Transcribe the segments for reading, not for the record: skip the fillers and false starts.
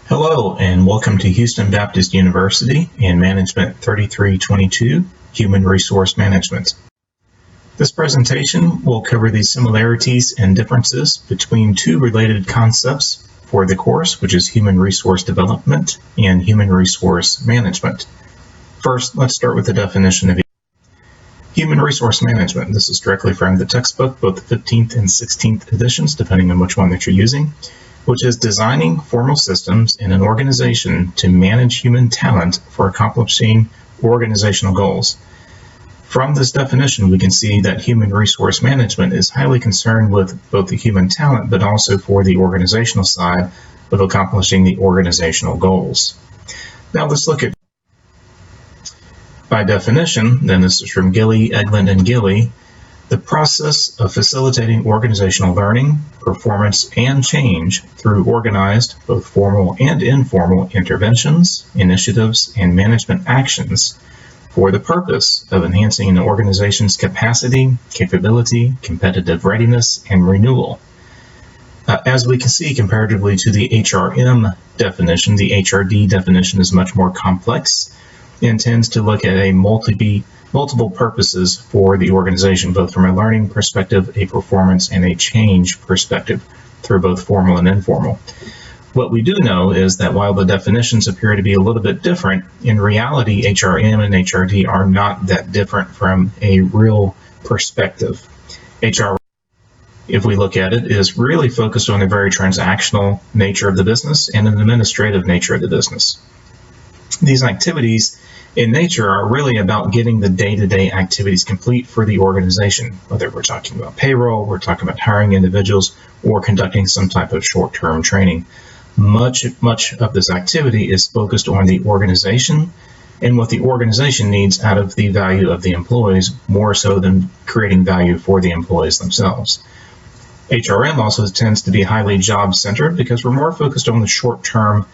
Hello, and welcome to Houston Baptist University and Management 3322, Human Resource Management. This presentation will cover the similarities and differences between two related concepts for the course, which is Human Resource Development and Human Resource Management. First, let's start with the definition of Human Resource Management. This is directly from the textbook, both the 15th and 16th editions, depending on which one that you're using, which is designing formal systems in an organization to manage human talent for accomplishing organizational goals. From this definition, we can see that human resource management is highly concerned with both the human talent, but also for the organizational side of accomplishing the organizational goals. Now let's look at, by definition, then this is from Gilley, Eglin, and Gilley, the process of facilitating organizational learning, performance, and change through organized, both formal and informal interventions, initiatives, and management actions for the purpose of enhancing an organization's capacity, capability, competitive readiness, and renewal. As we can see, comparatively to the HRM definition, the HRD definition is much more complex and tends to look at a multiple purposes for the organization, both from a learning perspective, a performance, and a change perspective through both formal and informal. What we do know is that while the definitions appear to be a little bit different, in reality, HRM and HRD are not that different from a real perspective. HR, if we look at it, is really focused on the very transactional nature of the business and an administrative nature of the business. These activities in nature are really about getting the day-to-day activities complete for the organization, whether we're talking about payroll, we're talking about hiring individuals, or conducting some type of short-term training. Much of this activity is focused on the organization and what the organization needs out of the value of the employees, more so than creating value for the employees themselves. HRM also tends to be highly job-centered because we're more focused on the short-term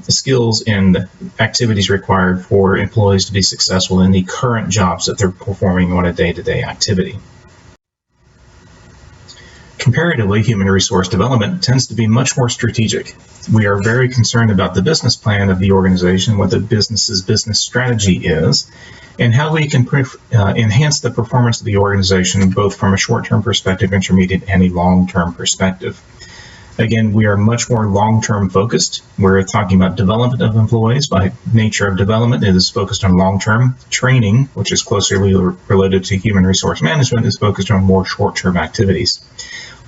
skills and activities required for employees to be successful in the current jobs that they're performing on a day-to-day activity. Comparatively, human resource development tends to be much more strategic. We are very concerned about the business plan of the organization, what the business's business strategy is, and how we can enhance the performance of the organization, both from a short-term perspective, intermediate, and a long-term perspective. Again, we are much more long-term focused. We're talking about development of employees. By nature of development, it is focused on long-term. Training, which is closely related to human resource management, is focused on more short-term activities.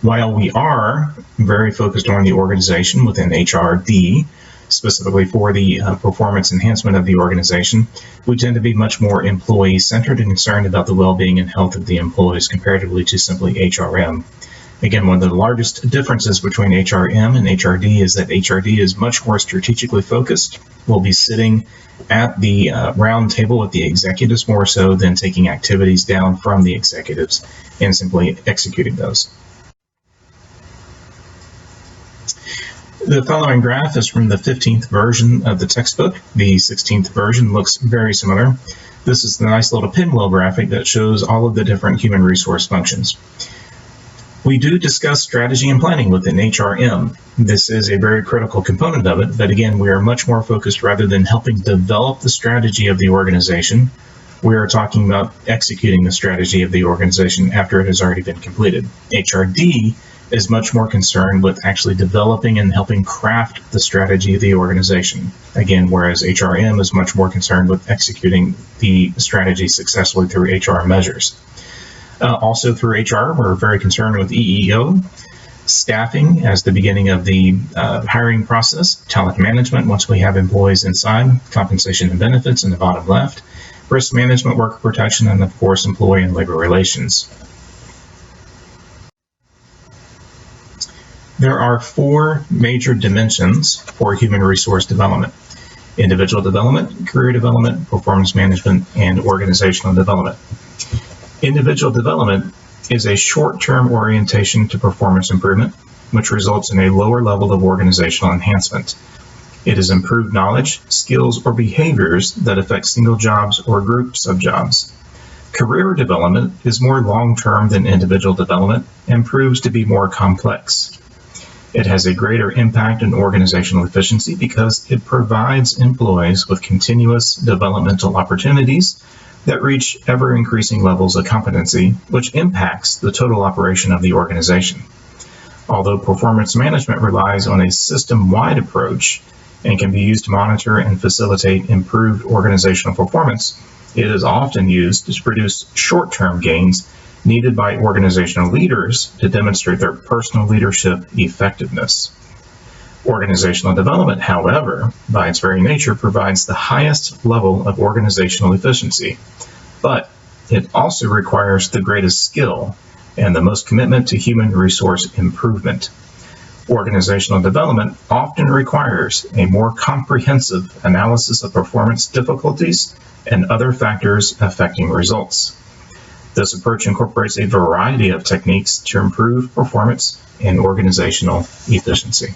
While we are very focused on the organization within HRD, specifically for the performance enhancement of the organization, we tend to be much more employee-centered and concerned about the well-being and health of the employees comparatively to simply HRM. Again, one of the largest differences between HRM and HRD is that HRD is much more strategically focused. We'll be sitting at the round table with the executives more so than taking activities down from the executives and simply executing those. The following graph is from the 15th version of the textbook. The 16th version looks very similar. This is the nice little pinwheel graphic that shows all of the different human resource functions. We do discuss strategy and planning within HRM. This is a very critical component of it, but again, we are much more focused rather than helping develop the strategy of the organization. We are talking about executing the strategy of the organization after it has already been completed. HRD is much more concerned with actually developing and helping craft the strategy of the organization. Again, whereas HRM is much more concerned with executing the strategy successfully through HR measures. Also through HR, we're very concerned with EEO, staffing as the beginning of the hiring process, talent management once we have employees inside, compensation and benefits in the bottom left, risk management, worker protection, and of course employee and labor relations. There are four major dimensions for human resource development: individual development, career development, performance management, and organizational development. Individual development is a short-term orientation to performance improvement, which results in a lower level of organizational enhancement. It is improved knowledge, skills, or behaviors that affect single jobs or groups of jobs. Career development is more long-term than individual development and proves to be more complex. It has a greater impact on organizational efficiency because it provides employees with continuous developmental opportunities that reach ever-increasing levels of competency, which impacts the total operation of the organization. Although performance management relies on a system-wide approach and can be used to monitor and facilitate improved organizational performance, it is often used to produce short-term gains needed by organizational leaders to demonstrate their personal leadership effectiveness. Organizational development, however, by its very nature, provides the highest level of organizational efficiency, but it also requires the greatest skill and the most commitment to human resource improvement. Organizational development often requires a more comprehensive analysis of performance difficulties and other factors affecting results. This approach incorporates a variety of techniques to improve performance and organizational efficiency.